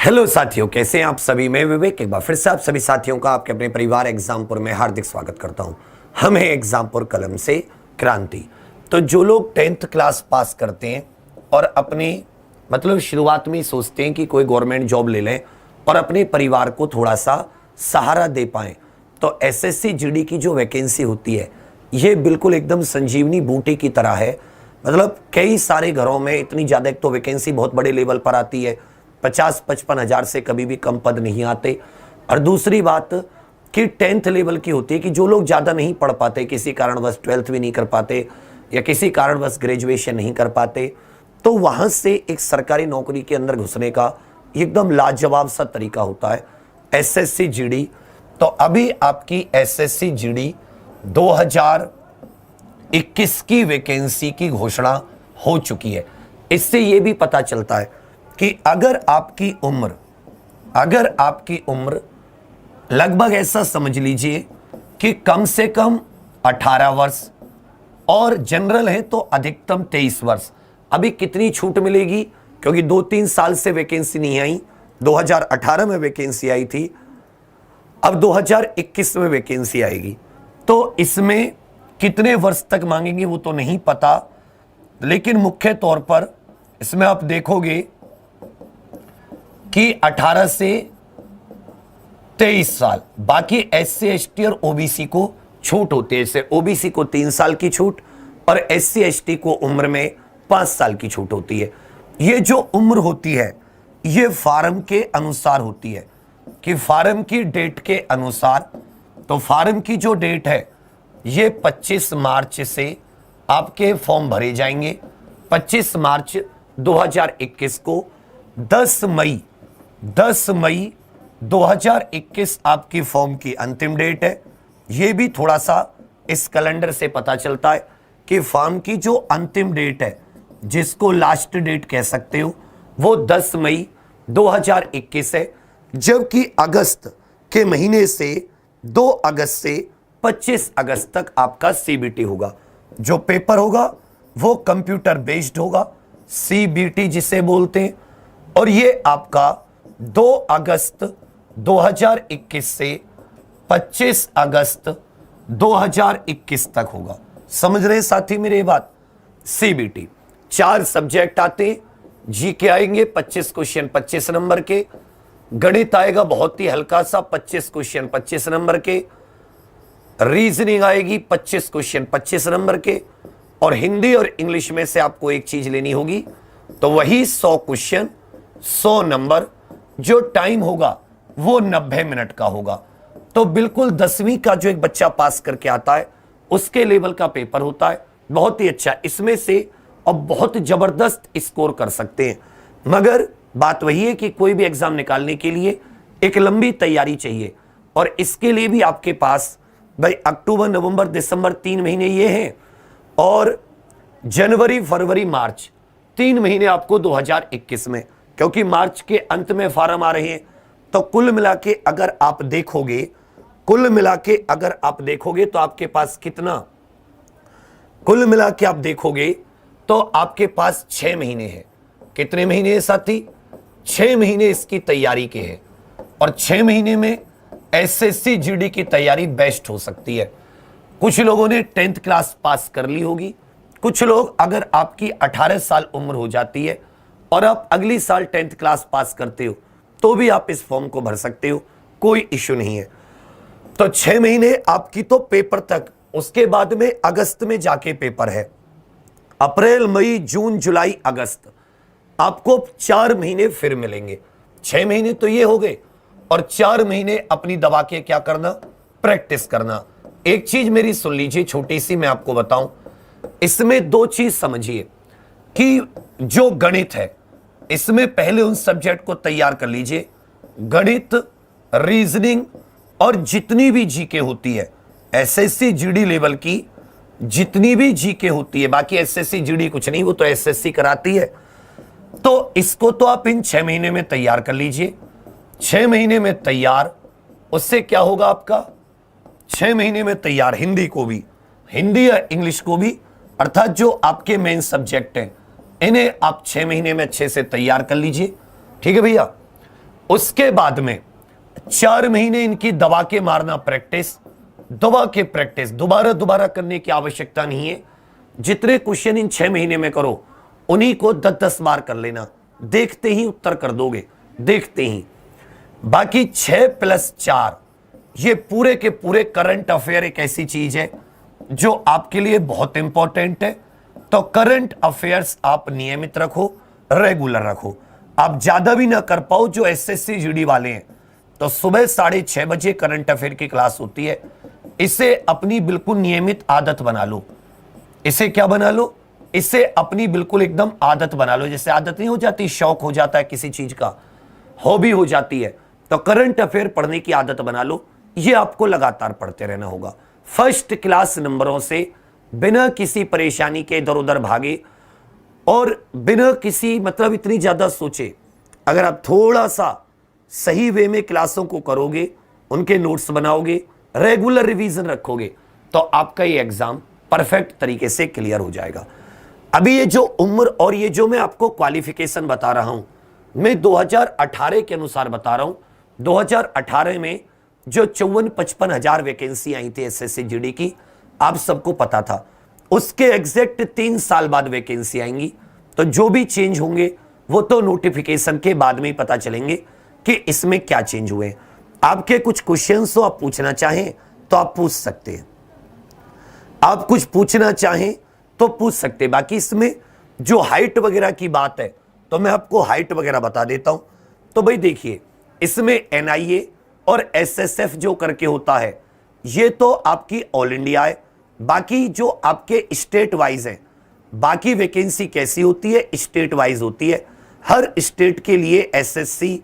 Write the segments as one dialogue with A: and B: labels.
A: Hello साथियों, कैसे हैं आप सभी। मैं विवेक एक बार फिर से आप सभी साथियों का आपके अपने परिवार एग्जामपुर में हार्दिक स्वागत करता हूं। हम हैं एग्जामपुर कलम से क्रांति। तो जो लोग 10th क्लास पास करते हैं और अपनी शुरुआत में ही सोचते हैं कि कोई गवर्नमेंट जॉब ले लें और अपने परिवार को थोड़ा सा सहारा दे पाएं, तो एसएससी जीडी की जो वैकेंसी होती है ये बिल्कुल एकदम संजीवनी बूटी की तरह है। कई सारे घरों में इतनी ज़्यादा, एक तो वैकेंसी बहुत बड़े लेवल पर आती है, 50-55 हज़ार से कभी भी कम पद नहीं आते। और दूसरी बात कि 10th लेवल की होती है कि जो लोग ज़्यादा नहीं पढ़ पाते, किसी कारणवश 12th भी नहीं कर पाते या किसी कारणवश ग्रेजुएशन नहीं कर पाते, तो वहाँ से एक सरकारी नौकरी के अंदर घुसने का एकदम लाजवाब सा तरीका होता है एसएससी जीडी। तो अभी आपकी एसएससी जीडी 2021 की वैकेंसी की घोषणा हो चुकी है। इससे यह भी पता चलता है कि अगर आपकी उम्र लगभग ऐसा समझ लीजिए कि कम से कम 18 वर्ष और जनरल है तो अधिकतम 23 वर्ष, अभी कितनी छूट मिलेगी, क्योंकि 2-3 साल से वैकेंसी नहीं आई। 2018 में वैकेंसी आई थी, अब 2021 में वैकेंसी आएगी, तो इसमें कितने वर्ष तक मांगेंगे वो तो नहीं पता, लेकिन मुख्य तौर पर इसमें आप देखोगे कि 18 से 23 साल। बाकी एससी एसटी और ओबीसी को छूट होती है, जैसे ओबीसी को 3 साल की छूट और एससी एसटी को उम्र में 5 साल की छूट होती है। ये जो उम्र होती है ये फार्म के अनुसार होती है कि फार्म की डेट के अनुसार, तो फार्म की जो डेट है ये 25 मार्च से आपके फॉर्म भरे जाएंगे। 25 मार्च 2021 को 10 मई 2021 आपकी फॉर्म की अंतिम डेट है। यह भी थोड़ा सा इस कैलेंडर से पता चलता है कि फॉर्म की जो अंतिम डेट है, जिसको लास्ट डेट कह सकते हो, वो 10 मई 2021 है, जबकि अगस्त के महीने से 2 अगस्त से 25 अगस्त तक आपका सीबीटी होगा। जो पेपर होगा वो कंप्यूटर बेस्ड होगा, सीबीटी जिसे बोलते हैं, और ये आपका 2 अगस्त 2021 से 25 अगस्त 2021 तक होगा। समझ रहे साथी मेरे ये बात। सीबीटी 4 सब्जेक्ट आते हैं, जीके आएंगे 25 क्वेश्चन 25 नंबर के, गणित आएगा बहुत ही हल्का सा 25 क्वेश्चन 25 नंबर के, रीजनिंग आएगी 25 क्वेश्चन 25 नंबर के, और हिंदी और इंग्लिश में से आपको एक चीज लेनी होगी, तो वही 100 क्वेश्चन 100 नंबर। जो टाइम होगा वो 90 मिनट का होगा। तो बिल्कुल 10वीं का जो एक बच्चा पास करके आता है उसके लेवल का पेपर होता है, बहुत ही अच्छा। इसमें से अब बहुत जबरदस्त स्कोर कर सकते हैं, मगर बात वही है कि कोई भी एग्जाम निकालने के लिए एक लंबी तैयारी चाहिए, और इसके लिए भी आपके पास भाई अक्टूबर नवंबर दिसंबर 3 महीने ये हैं, और जनवरी फरवरी मार्च 3 महीने आपको 2021 में, क्योंकि मार्च के अंत में फार्म आ रहे हैं। तो कुल मिला के अगर आप देखोगे तो आपके पास कितना, कुल मिला के आप देखोगे तो आपके पास 6 महीने हैं। कितने महीने हैं साथी? 6 महीने इसकी तैयारी के हैं, और 6 महीने में एसएससी जीडी की तैयारी बेस्ट हो सकती है। कुछ लोगों ने 10th क्लास पास कर ली होगी, कुछ लोग, अगर आपकी 18 साल उम्र हो जाती है और आप अगली साल 10th क्लास पास करते हो तो भी आप इस फॉर्म को भर सकते हो, कोई इश्यू नहीं है। तो 6 महीने आपकी तो पेपर तक, उसके बाद में अगस्त में जाके पेपर है। अप्रैल मई जून जुलाई अगस्त, आपको 4 महीने फिर मिलेंगे। 6 महीने तो ये हो गए, और 4 महीने अपनी दवा के क्या करना, प्रैक्टिस करना। एक चीज मेरी सुन लीजिए छोटी सी, मैं आपको बताऊं, इसमें 2 चीज समझिए कि जो गणित है इसमें पहले उन सब्जेक्ट को तैयार कर लीजिए, गणित, रीजनिंग, और जितनी भी जीके होती है एसएससी जीडी लेवल की, जितनी भी जीके होती है, बाकी एसएससी जीडी कुछ नहीं, वो तो एसएससी कराती है। तो इसको तो आप इन 6 महीने में तैयार कर लीजिए। 6 महीने में तैयार, उससे क्या होगा आपका, 6 महीने में तैयार हिंदी को भी, हिंदी या इंग्लिश को भी, अर्थात जो आपके मेन सब्जेक्ट हैं इन्हें आप 6 महीने में अच्छे से तैयार कर लीजिए। ठीक है भैया। उसके बाद में 4 महीने इनकी दबा के मारना प्रैक्टिस, दबा के प्रैक्टिस, दोबारा दोबारा करने की आवश्यकता नहीं है। जितने क्वेश्चन इन 6 महीने में करो उन्हीं को 10-10 बार कर लेना, देखते ही उत्तर कर दोगे, देखते ही। बाकी 6 + 4 ये पूरे के पूरे करंट अफेयर एक ऐसी चीज है जो आपके लिए बहुत इंपॉर्टेंट है। तो करंट अफेयर्स आप नियमित रखो, रेगुलर रखो। आप ज्यादा भी ना कर पाओ, जो एसएससी जीडी वाले हैं तो सुबह 6:30 बजे करंट अफेयर की क्लास होती है। इसे अपनी बिल्कुल नियमित आदत बना लो। इसे क्या बना लो? इसे अपनी बिल्कुल एकदम आदत बना लो। जैसे आदत नहीं हो जाती, शौक हो जाता है किसी चीज का, हॉबी हो जाती है, तो करंट अफेयर पढ़ने की आदत बना लो। ये आपको लगातार पढ़ते रहना होगा। फर्स्ट क्लास नंबरों से बिना किसी परेशानी के इधर उधर भागे और बिना किसी मतलब इतनी ज्यादा सोचे, अगर आप थोड़ा सा सही वे में क्लासों को करोगे, उनके नोट्स बनाओगे, रेगुलर रिवीजन रखोगे, तो आपका ये एग्जाम परफेक्ट तरीके से क्लियर हो जाएगा। अभी ये जो उम्र और ये जो मैं आपको क्वालिफिकेशन बता रहा हूं, मैं 2018 के अनुसार बता रहा हूं। 2018 में जो 54-55 हजार वैकेंसी आई थी एसएससी जीडी की, आप सबको पता था। उसके एग्जैक्ट 3 साल बाद वैकेंसी आएंगी। तो जो भी चेंज होंगे वो तो नोटिफिकेशन के बाद में ही पता चलेंगे कि इसमें क्या चेंज हुए। आपके कुछ क्वेश्चंस तो आप पूछना चाहें तो आप पूछ सकते हैं, आप कुछ पूछना चाहें तो पूछ सकते हैं। बाकी इसमें जो हाइट वगैरह की बात है तो मैं आपको हाइट वगैरह बता देता हूं। तो भाई देखिए, इसमें एनआईए और एसएसएफ जो करके होता है, ये तो आपकी ऑल इंडिया है। बाकी जो आपके स्टेट वाइज है, बाकी वैकेंसी कैसी होती है? स्टेट वाइज होती है। हर स्टेट के लिए एसएससी,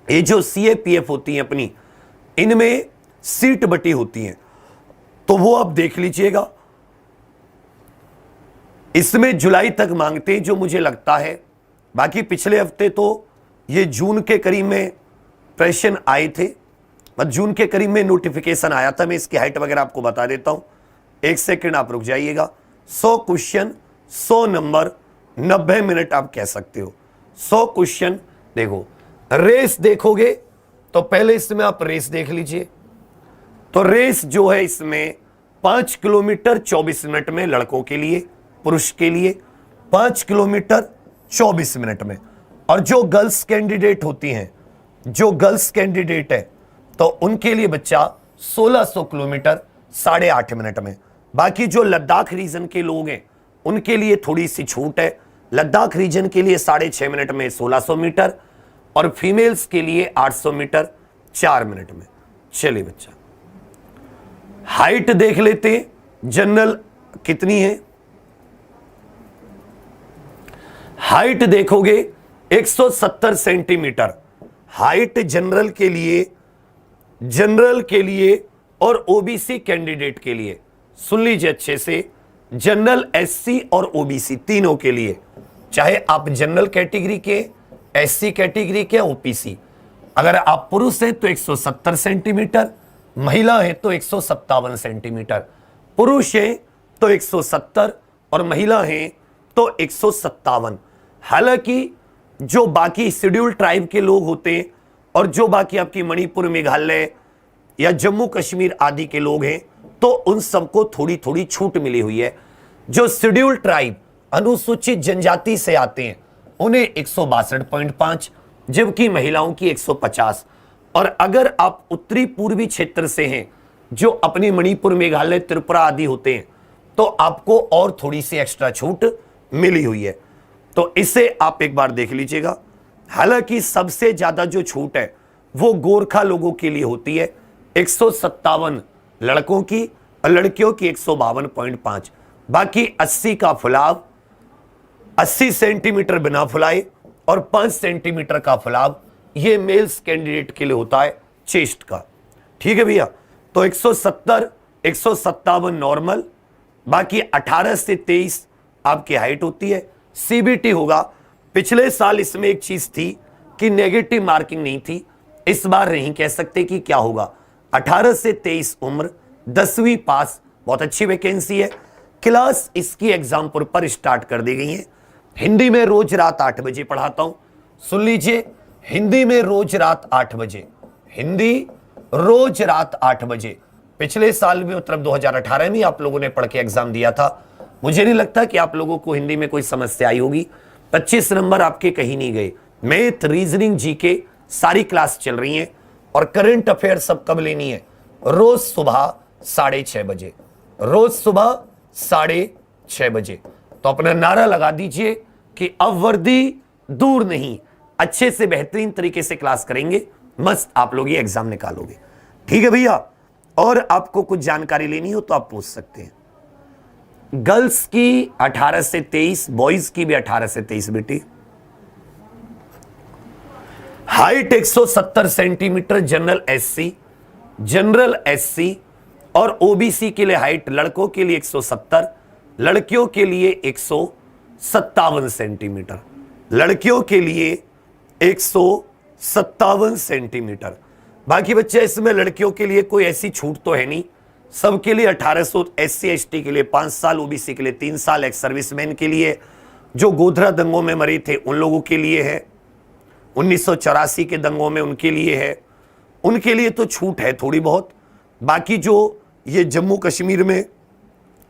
A: ये जो सीएपीएफ होती है अपनी, इनमें सीट बटी होती है, तो वो आप देख लीजिएगा। इसमें जुलाई तक मांगते हैं जो मुझे लगता है। बाकी पिछले हफ्ते तो ये जून के करीब में प्रश्न आए थे, बस जून के करीब में नोटिफिकेशन आया था। मैं इसकी हाइट वगैरह आपको बता देता हूं, 1 सेकंड आप रुक जाइएगा। 100 क्वेश्चन 100 नंबर 90 मिनट आप कह सकते हो। 100 क्वेश्चन देखो, रेस देखोगे तो पहले इसमें आप रेस देख लीजिए। तो रेस जो है इसमें 5 किलोमीटर 24 मिनट में लड़कों के लिए, पुरुष के लिए 5 किलोमीटर 24 मिनट में। और जो गर्ल्स कैंडिडेट होती हैं, जो गर्ल्स कैंडिडेट है तो उनके लिए बच्चा 1600 किलोमीटर 8.5 मिनट में। बाकी जो लद्दाख रीजन के लोग हैं उनके लिए थोड़ी सी छूट है। लद्दाख रीजन के लिए 6.5 मिनट में 1600 मीटर और फीमेल्स के लिए 800 मीटर 4 मिनट में। चलिए बच्चा, हाइट देख लेते हैं जनरल कितनी है। हाइट देखोगे 170 सेंटीमीटर हाइट जनरल के लिए और ओबीसी कैंडिडेट के लिए। सुन लीजिए अच्छे से, जनरल, एससी और ओबीसी तीनों के लिए, चाहे आप जनरल कैटेगरी के, एससी कैटेगरी के, ओबीसी। अगर आप पुरुष हैं तो 170 सेंटीमीटर, महिला है तो 157 सेंटीमीटर। पुरुष है तो 170 और महिला है तो 157। हालांकि जो बाकी शेड्यूल ट्राइब के लोग होते हैं और जो बाकी आपकी मणिपुर, मेघालय या जम्मू कश्मीर आदि के लोग हैं तो उन सबको थोड़ी थोड़ी छूट मिली हुई है। जो शेड्यूल ट्राइब, अनुसूचित जनजाति से आते हैं उन्हें 162.5, जबकि महिलाओं की 150। और अगर आप उत्तरी पूर्वी क्षेत्र से हैं, जो अपने मणिपुर, मेघालय, त्रिपुरा आदि होते हैं, तो आपको और थोड़ी सी एक्स्ट्रा छूट मिली हुई है। तो इसे आप एक बार देख लीजिएगा। हालांकि सबसे ज्यादा जो छूट है वो गोरखा लोगों के लिए होती है, 157 लड़कों की और लड़कियों की 152.5। बाकी 80 का फुलाव, 80 सेंटीमीटर बिना फुलाए और 5 सेंटीमीटर का फुलाव, ये मेल्स कैंडिडेट के लिए होता है चेस्ट का। ठीक है भैया, तो 170, 157 नॉर्मल, बाकी 18 से 23 आपकी हाइट होती है। सीबीटी होगा। पिछले साल इसमें एक चीज थी कि नेगेटिव मार्किंग नहीं थी, इस बार नहीं कह सकते कि क्या होगा। 18 से 23 उम्र, 10वीं पास, बहुत अच्छी वैकेंसी है। क्लास इसकी एग्जाम पर स्टार्ट कर दी गई है। हिंदी में रोज रात 8 बजे पढ़ाता हूं, सुन लीजिए। हिंदी में रोज रात 8 बजे, हिंदी रोज रात 8 बजे। पिछले साल में मतलब 2018 में आप लोगों ने पढ़ के एग्जाम दिया था। मुझे नहीं लगता कि आप लोगों को हिंदी में कोई समस्या आई होगी। 25 नंबर आपके कहीं नहीं गए। मैथ, रीजनिंग, जीके सारी क्लास चल रही है। और करंट अफेयर सब कब लेनी है? रोज सुबह 6:30 बजे, रोज सुबह 6:30 बजे। तो अपना नारा लगा दीजिए कि अब वर्दी दूर नहीं, अच्छे से बेहतरीन तरीके से क्लास करेंगे, मस्त आप लोग ये एग्जाम निकालोगे। ठीक है भैया। और आपको कुछ जानकारी लेनी हो तो आप पूछ सकते हैं। गर्ल्स की 18 से 23, बॉयज की भी 18 से 23 बेटी। Height 170 centimetre general SC, general SC और ओबीसी के लिए हाइट लड़कों के लिए 170, लड़कियों के लिए 157 सेंटीमीटर, लड़कियों के लिए 157 सेंटीमीटर। बाकी बच्चे इसमें लड़कियों के लिए कोई ऐसी छूट तो है नहीं, सबके लिए 1800, एससी एसटी के लिए 5 साल, ओबीसी के लिए 3 साल, एक्स सर्विसमैन के लिए, जो गोधरा दंगों में मरे थे उन लोगों के लिए है, 1984 के दंगों में उनके लिए है, उनके लिए तो छूट है थोड़ी बहुत। बाकी जो ये जम्मू कश्मीर में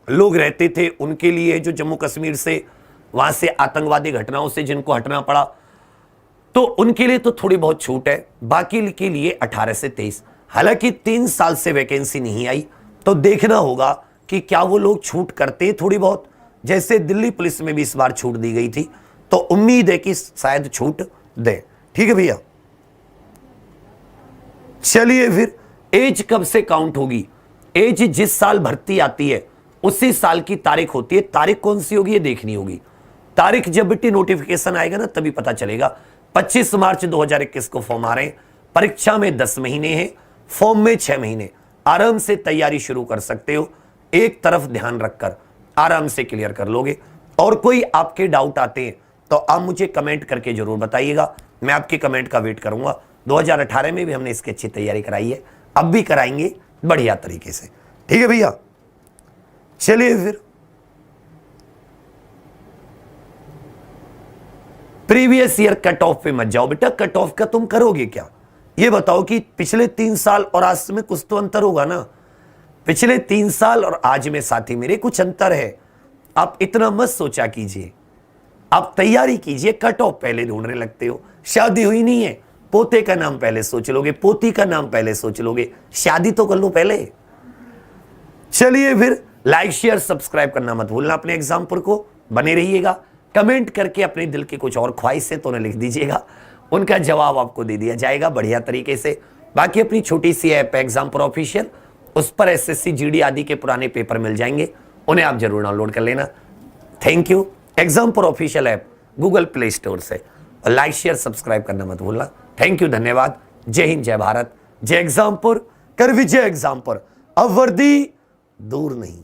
A: लोग रहते थे उनके लिए, जो जम्मू कश्मीर से वहां से आतंकवादी घटनाओं से जिनको हटना पड़ा, तो उनके लिए तो थोड़ी बहुत छूट है। बाकी के लिए 18 से 23। हालांकि 3 साल से वैकेंसी नहीं आई, तो देखना होगा कि क्या वो लोग छूट करते थोड़ी बहुत, जैसे दिल्ली पुलिस में भी इस बार छूट दी गई थी, तो उम्मीद है कि शायद छूट दे। ठीक है भैया। चलिए फिर, एज कब से काउंट होगी? एज जिस साल भर्ती आती है उसी साल की तारीख होती है। तारीख कौन सी होगी ये देखनी होगी। तारीख जब बेटी नोटिफिकेशन आएगा ना तभी पता चलेगा। 25 मार्च 2021 को फॉर्म आ रहे हैं। परीक्षा में 10 महीने हैं, फॉर्म में 6 महीने। आराम से तैयारी शुरू कर सकते हो, एक तरफ ध्यान रखकर आराम से क्लियर कर लोगे। और कोई आपके डाउट आते हैं तो आप मुझे कमेंट करके जरूर बताइएगा, मैं आपके कमेंट का वेट करूंगा। 2018 में भी हमने इसकी अच्छी तैयारी कराई है, अब भी कराएंगे बढ़िया तरीके से। ठीक है भैया। चलिए फिर, प्रीवियस ईयर कट ऑफ पे मत जाओ बेटा। कट ऑफ का तुम करोगे क्या ये बताओ? कि पिछले 3 साल और आज में कुछ तो अंतर होगा ना। पिछले 3 साल और आज में साथी मेरे कुछ अंतर है। आप इतना मत सोचा कीजिए, आप तैयारी कीजिए। कट ऑफ पहले ढूंढने लगते हो। शादी हुई नहीं है, पोते का नाम पहले सोच लोगे, पोती का नाम पहले सोच लोगे। शादी तो कर लो पहले। चलिए फिर, लाइक शेयर सब्सक्राइब करना मत भूलना। अपने एग्जाम्पल को बने रहिएगा। कमेंट करके अपने दिल की कुछ और ख्वाहिश है तो उन्हें लिख दीजिएगा, उनका जवाब आपको दे दिया जाएगा बढ़िया तरीके से। बाकी अपनी छोटी सी ऐप है एग्जाम्पल ऑफिशियल, उस पर एसएससी जीडी आदि के पुराने पेपर मिल जाएंगे, उन्हें आप जरूर डाउनलोड कर लेना। Thank you. Example official app Google play store से। और लाइक शेयर सब्सक्राइब करना मत भूलना। थैंक यू, धन्यवाद। जय हिंद, जय भारत, जय एग्जाम्पल। कर विजय एग्जाम्पल। अब वर्दी दूर नहीं।